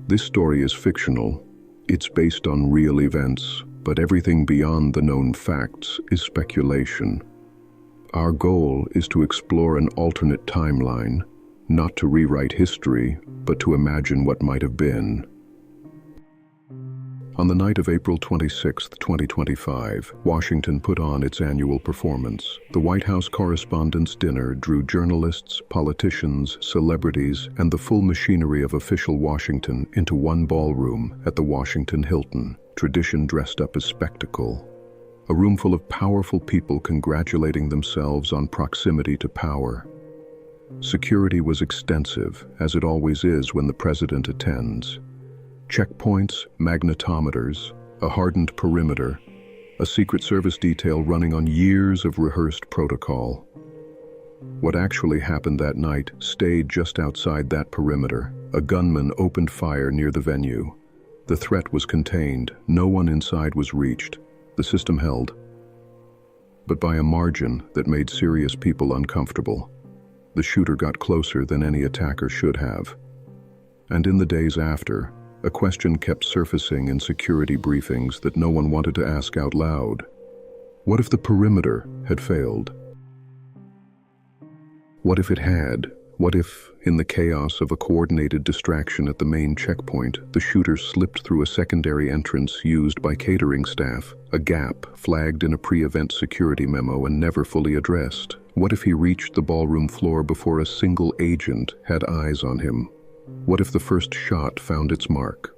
This story is fictional. It's based on real events, but everything beyond the known facts is speculation. Our goal is to explore an alternate timeline, not to rewrite history, but to imagine what might have been. On the night of April 26, 2025, Washington put on its annual performance. The White House Correspondents Dinner drew journalists, politicians, celebrities, and the full machinery of official Washington into one ballroom at the Washington Hilton. Tradition dressed up as spectacle. A room full of powerful people congratulating themselves on proximity to power. Security was extensive, as it always is when the president attends. Checkpoints, magnetometers, a hardened perimeter, a Secret Service detail running on years of rehearsed protocol. What actually happened that night stayed just outside that perimeter. A gunman opened fire near the venue. The threat was contained. No one inside was reached. The system held, but by a margin that made serious people uncomfortable. The shooter got closer than any attacker should have. And in the days after, a question kept surfacing in security briefings that no one wanted to ask out loud. What if the perimeter had failed? What if it had? What if, in the chaos of a coordinated distraction at the main checkpoint, the shooter slipped through a secondary entrance used by catering staff, a gap flagged in a pre-event security memo and never fully addressed? What if he reached the ballroom floor before a single agent had eyes on him? What if the first shot found its mark?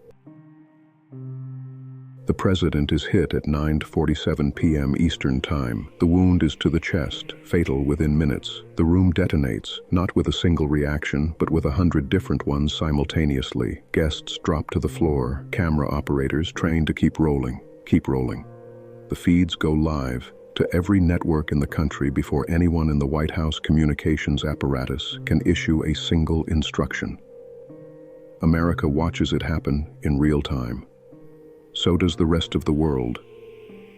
The president is hit at 9:47 p.m. Eastern Time. The wound is to the chest, fatal within minutes. The room detonates, not with a single reaction, but with 100 different ones simultaneously. Guests drop to the floor, camera operators trained to keep rolling. The feeds go live to every network in the country before anyone in the White House communications apparatus can issue a single instruction. America watches it happen in real time. So does the rest of the world.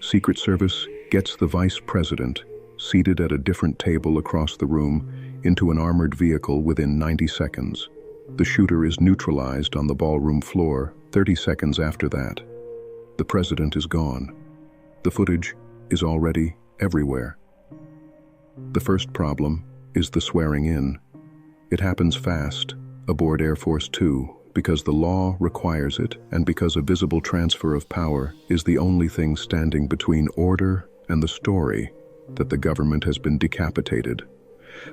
Secret Service gets the vice president, seated at a different table across the room, into an armored vehicle within 90 seconds. The shooter is neutralized on the ballroom floor 30 seconds after that. The president is gone. The footage is already everywhere. The first problem is the swearing in. It happens fast, aboard Air Force Two, because the law requires it and because a visible transfer of power is the only thing standing between order and the story that the government has been decapitated.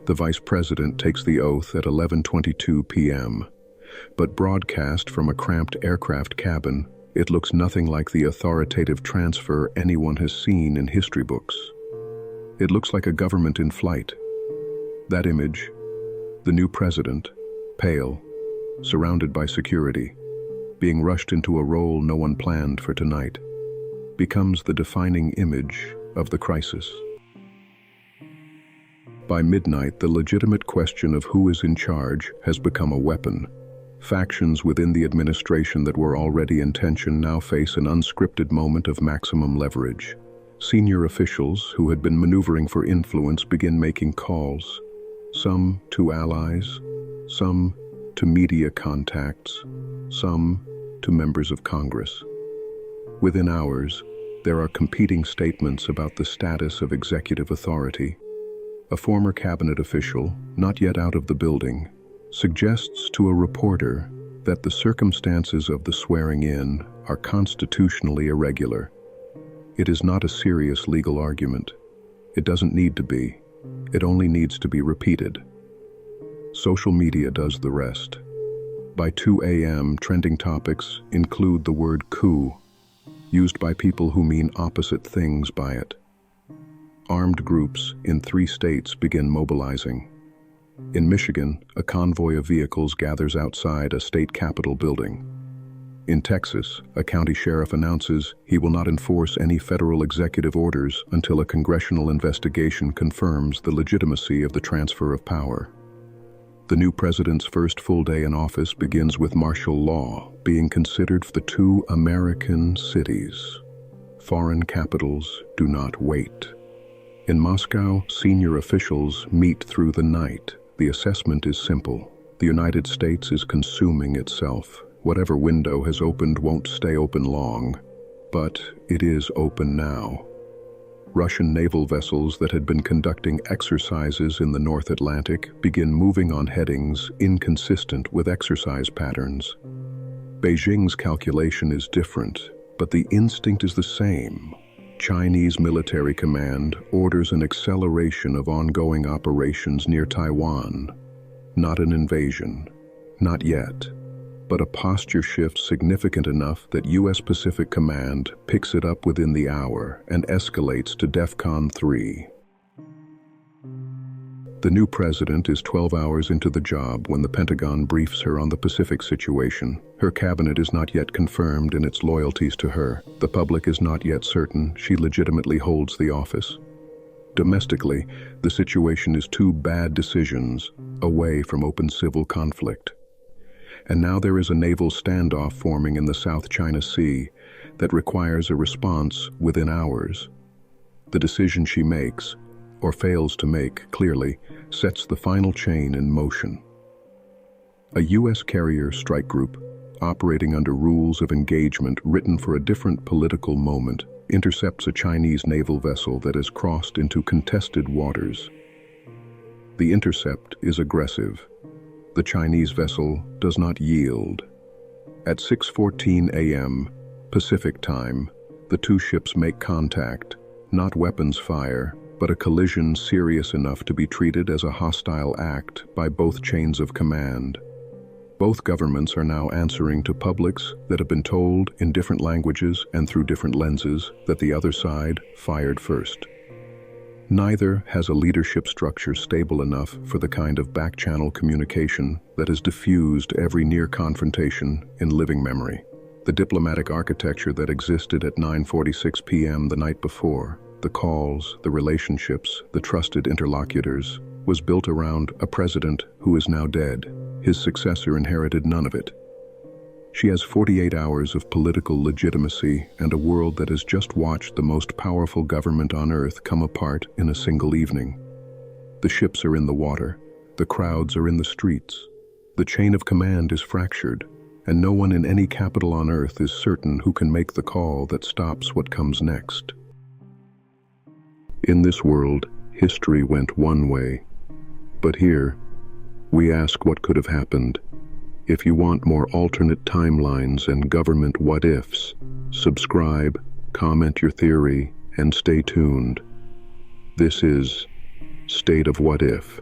The vice president takes the oath at 11:22 p.m., but broadcast from a cramped aircraft cabin, it looks nothing like the authoritative transfer anyone has seen in history books. It looks like a government in flight. That image, the new president, pale, surrounded by security, being rushed into a role no one planned for tonight, becomes the defining image of the crisis. By midnight, the legitimate question of who is in charge has become a weapon. Factions within the administration that were already in tension now face an unscripted moment of maximum leverage. Senior officials who had been maneuvering for influence begin making calls, some to allies, some to media contacts, some to members of Congress. Within hours, there are competing statements about the status of executive authority. A former cabinet official, not yet out of the building, suggests to a reporter that the circumstances of the swearing in are constitutionally irregular. It is not a serious legal argument. It doesn't need to be. It only needs to be repeated. Social media does the rest. By 2 a.m., trending topics include the word coup, used by people who mean opposite things by it. Armed groups in 3 states begin mobilizing. In Michigan, a convoy of vehicles gathers outside a state capitol building. In Texas, a county sheriff announces he will not enforce any federal executive orders until a congressional investigation confirms the legitimacy of the transfer of power. The new president's first full day in office begins with martial law being considered for the 2 American cities. Foreign capitals do not wait. In Moscow, senior officials meet through the night. The assessment is simple. The United States is consuming itself. Whatever window has opened won't stay open long, but it is open now. Russian naval vessels that had been conducting exercises in the North Atlantic begin moving on headings inconsistent with exercise patterns. Beijing's calculation is different, but the instinct is the same. Chinese military command orders an acceleration of ongoing operations near Taiwan. Not an invasion, not yet, but a posture shift significant enough that U.S. Pacific Command picks it up within the hour and escalates to DEFCON 3. The new president is 12 hours into the job when the Pentagon briefs her on the Pacific situation. Her cabinet is not yet confirmed in its loyalties to her. The public is not yet certain she legitimately holds the office. Domestically, the situation is two bad decisions away from open civil conflict. And now there is a naval standoff forming in the South China Sea that requires a response within hours. The decision she makes, or fails to make clearly, sets the final chain in motion. A U.S. carrier strike group, operating under rules of engagement written for a different political moment, intercepts a Chinese naval vessel that has crossed into contested waters. The intercept is aggressive. The Chinese vessel does not yield. At 6:14 a.m. Pacific time, the two ships make contact, not weapons fire, but a collision serious enough to be treated as a hostile act by both chains of command. Both governments are now answering to publics that have been told in different languages and through different lenses that the other side fired first. Neither has a leadership structure stable enough for the kind of back-channel communication that has diffused every near confrontation in living memory. The diplomatic architecture that existed at 9:46 p.m. the night before, the calls, the relationships, the trusted interlocutors, was built around a president who is now dead. His successor inherited none of it. She has 48 hours of political legitimacy and a world that has just watched the most powerful government on earth come apart in a single evening. The ships are in the water, the crowds are in the streets, the chain of command is fractured, and no one in any capital on earth is certain who can make the call that stops what comes next. In this world, history went one way, but here, we ask what could have happened. If you want more alternate timelines and government what-ifs, subscribe, comment your theory, and stay tuned. This is State of What If.